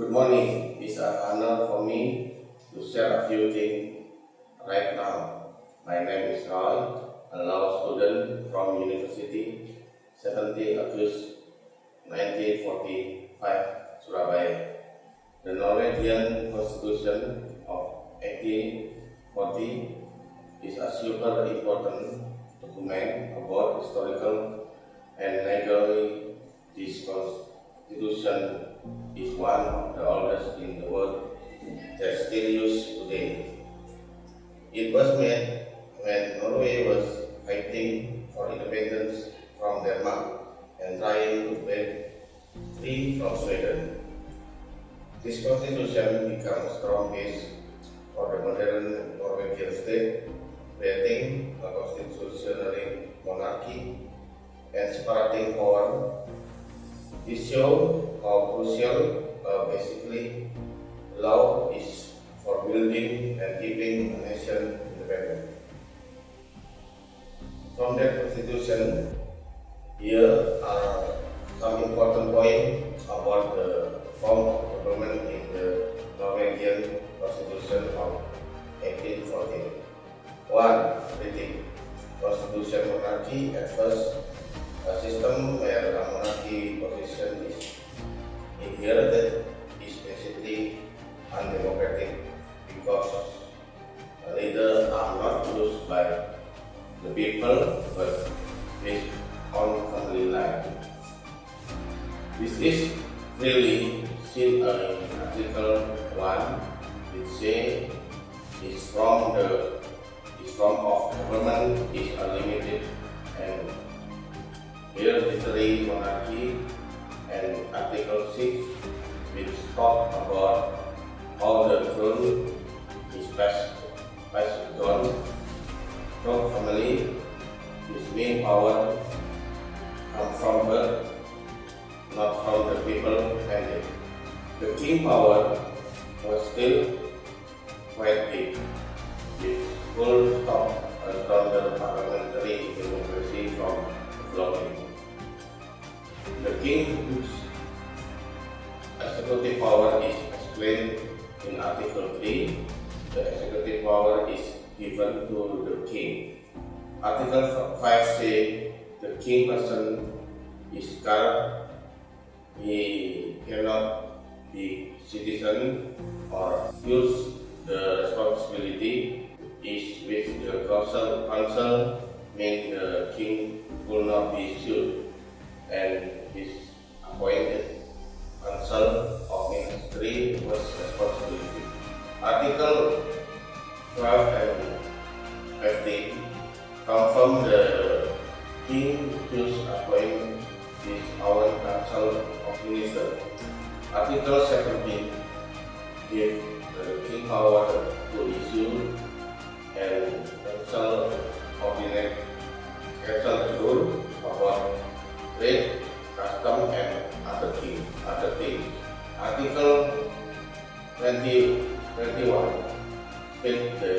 Good morning. It's an honor for me to share a few things right now. My name is Roy, a law student from University 17 August 1945, Surabaya. The Norwegian Constitution of 1840 is a super important document about historical and legally. This constitution is one of the oldest in the world that still used today. It was made when Norway was fighting for independence from Denmark and trying to break free from Sweden. This constitution becomes a strong base for the modern Norwegian state, creating a constitutional monarchy and separating power. This shows how crucial basically law is for building and keeping a nation independent. From that constitution, here are some important points about the form of government in the Norwegian Constitution of 1814. 1. Written Constitution monarchy. At first, a system where a monarchy position is inherited is basically undemocratic because leaders are not chosen by the people but based on family line. This is really seen in Article 1, which says its form of government is unlimited and hereditary monarchy, and Article 6, which talks about how the throne is passed on from family. Its main power comes from birth, not from the people handed. The king power was still quite big, with full stop from the parliamentary democracy from developing. The king's executive power is explained in Article 3. The executive power is given to the king. Article 5 says the king person is corrupt. He cannot be citizen or use the responsibility is with the council means the king will not be sued and his appointed council of ministry was responsibility. Article 12 and 15 confirm the king choose appoint his own council of ministers. Article 17 gives the king power to issue and cancel ordinance, cancel the rule about trade, custom, and other things. Article 21 states the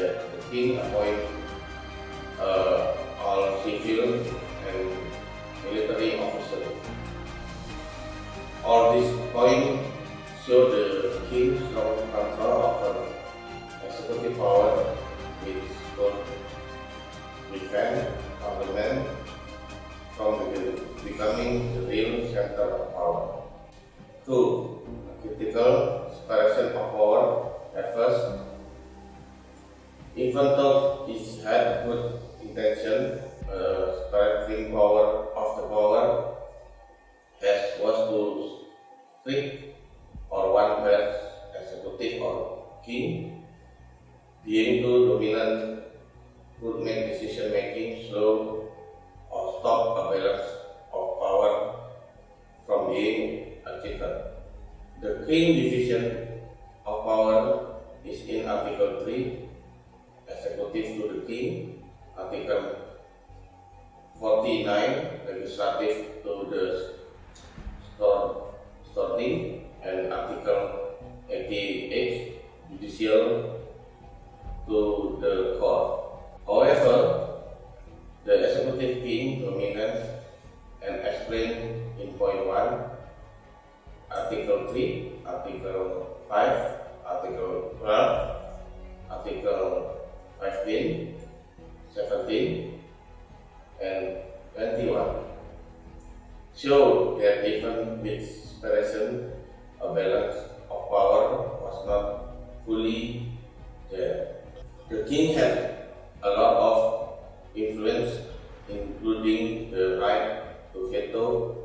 king appoint all civil and military officers. All these points show the king's strong control over executive power, which could prevent parliament from becoming the real center of power. 2. Critical separation of power. At first, even though it had good intention, separating power of the power was too strict, or one where executive or king, being too dominant, could make decision making slow or stop a balance of power from being achieved. The king division of power is in Article 3, executive to the king, Article 49, legislative to the Storting, and Article 88, judicial to the court. However, the executive king dominance and explained in point 1, Article 3, Article 5, Article 12, Article 15, 17, and 21 show that even with separation, a balance of power was not fully there. The king had a lot of influence, including the right to veto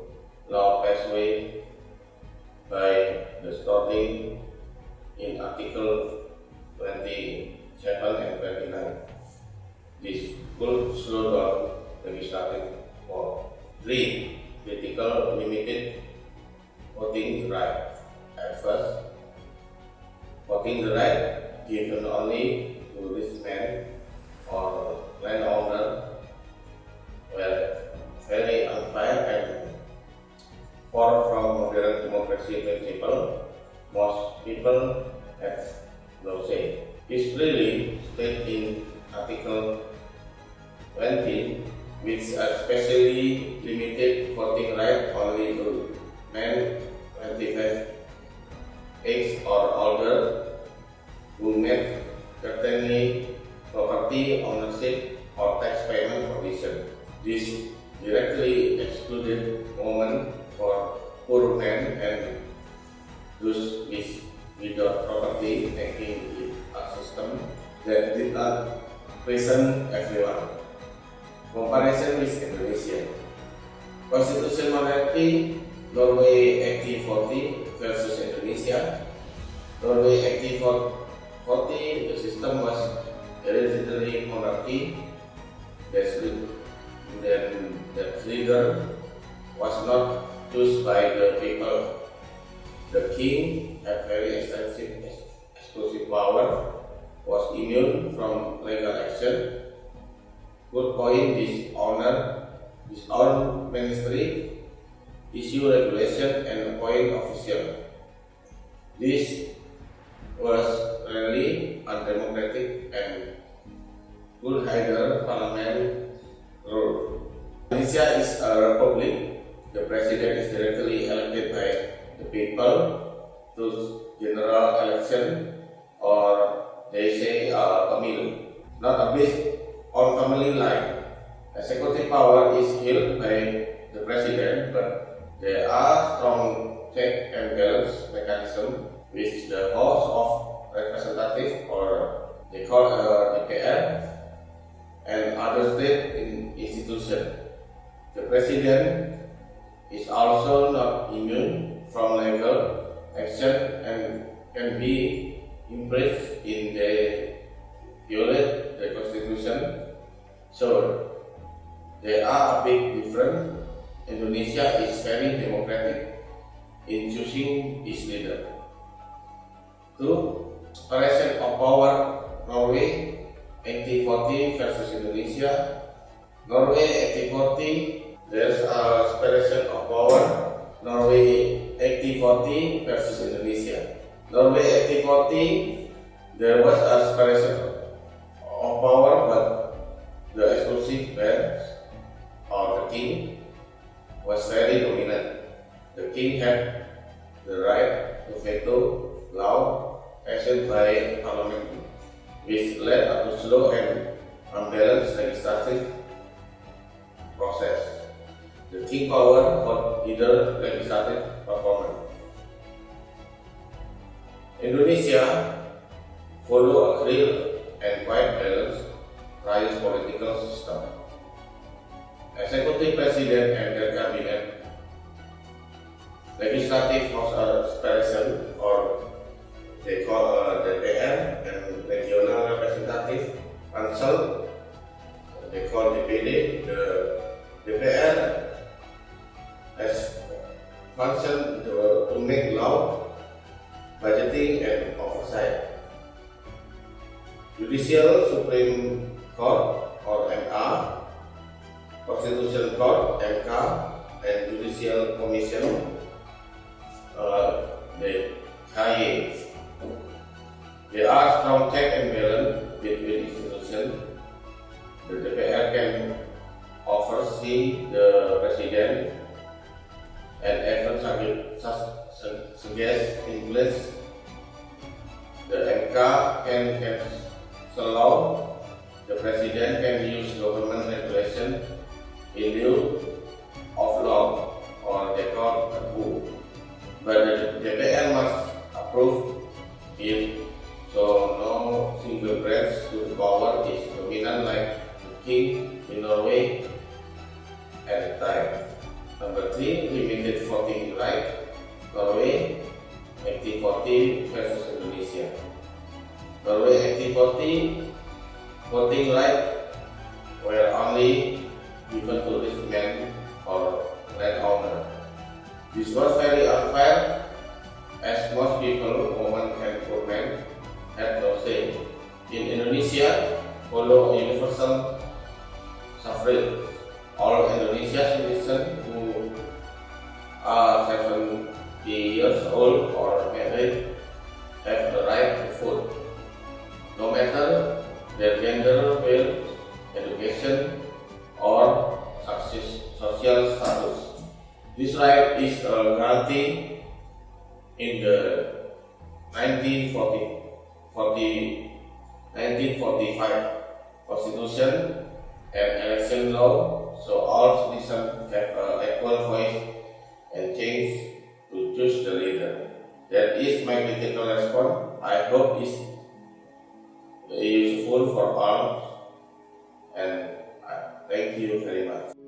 law passed away by the starting in Article 27 and 29. This could slow down legislative work. 3. Critical limited voting right. At first, voting right given only to rich men or landowner were very unfair and far from modern democracy principle. Most people have no say. It's clearly stated in Article 20, which especially limited voting right only to men 25 age or older who met certain property ownership or tax payment provision. This directly excluded women for poor men and those without property, making it a system that did not present everyone. Comparison with Indonesia. Constitution monarchy, Norway 1840 versus Indonesia. Norway 1840, the system was hereditary monarchy. The leader was not chosen by the people. The king had very extensive exclusive power, was immune from legal action, could appoint his own ministry, issue regulation, and appoint officials. This was really undemocratic and could hinder parliament rule. Indonesia is a republic. The president is directly elected by the people through general election, or they say pemilu, not based on family line. Executive power is held by the president, but there are strong check and balance mechanism which the House of Representatives, or they call DPR, and other state institutions. The president is also not immune from legal action and can be impressed in the violate the constitution. So there are a big difference. Indonesia is very democratic in choosing its leader. 2. Separation of power. Norway 1840 versus Indonesia. Norway 1840, there's a separation of power. Norway 1840 versus Indonesia. Norway 1840, there was a separation of power, but the exclusive branch or the king was very dominant. The king had the right to veto law passed by parliament, which led to slow and unbalanced legislative process. The king power for either legislative performance. Indonesia follow a clear and quite balanced rice political system. Executive president and their cabinet, legislative house separation, or they call DPR, and regional representative council, they call DPD. The DPR has function to make law, budgeting, and oversight. Judicial Supreme Court, or MR, Constitution Court, MK, and Judicial Commission, the KY. There are strong check and balance between institutions. The DPR can oversee the president and even suggest influence. The MK can cancel law. The President can use government regulation in lieu of law or declare a coup. But the DPR must approve it, so no single branch to the power is dominant like the king in Norway at the time. Number 3, limited voting right. Norway 1840 versus Indonesia. Norway 1840 voting right were only given to rich men or landowner. This was very unfair, as most people, women and poor men, had no say. In Indonesia, follow universal suffrage. All Indonesia citizens who are 70 years old or married have the right to vote, no matter their gender, wealth, education, or social status. This right is guaranteed in the 1945 Constitution and election law, so all citizens have equal voice and chance to choose the leader. That is my critical response. I hope it's useful for all, and thank you very much.